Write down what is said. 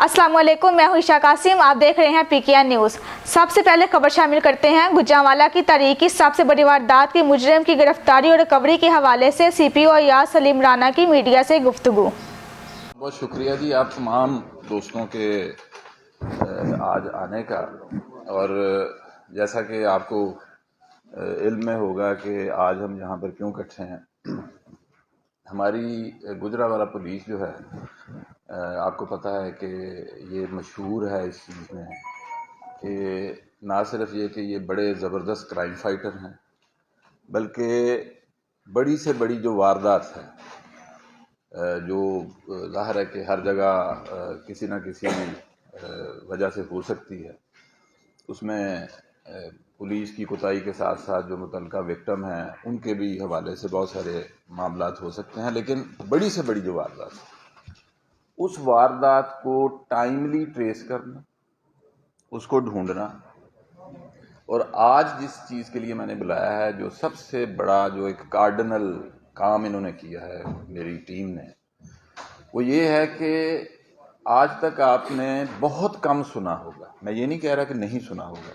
अस्सलाम वालेकुम, मैं हूं ईशा कासिम। आप देख रहे हैं PKN न्यूज़। सबसे पहले खबर शामिल करते हैं। गुजरांवाला की तारीख की सबसे बड़ी वारदात के मुजरिम की गिरफ्तारी और रिकवरी के हवाले से CPO अय्याज सलीम राना की मीडिया से गुफ्तगू। बहुत शुक्रिया जी आप तमाम दोस्तों के आज आने का। और जैसा कि आपको इल्म में होगा कि आज हम यहाँ पर क्यों इकट्ठे हैं। हमारी गुजरांवाला पुलिस जो है, आपको पता है कि ये मशहूर है इस चीज़ में कि ना सिर्फ ये कि ये बड़े ज़बरदस्त क्राइम फाइटर हैं, बल्कि बड़ी से बड़ी जो वारदात है, जो ज़ाहिर है कि हर जगह किसी न किसी वजह से हो सकती है, उसमें पुलिस की कोताही के साथ साथ जो मुतल्लिका विक्टिम हैं उनके भी हवाले से बहुत सारे मामलात हो सकते हैं। लेकिन बड़ी से बड़ी जो वारदात है, उस वारदात को टाइमली ट्रेस करना, उसको ढूंढना, और आज जिस चीज़ के लिए मैंने बुलाया है, जो सबसे बड़ा जो एक कार्डिनल काम इन्होंने किया है मेरी टीम ने, वो ये है कि आज तक आपने बहुत कम सुना होगा, मैं ये नहीं कह रहा कि नहीं सुना होगा,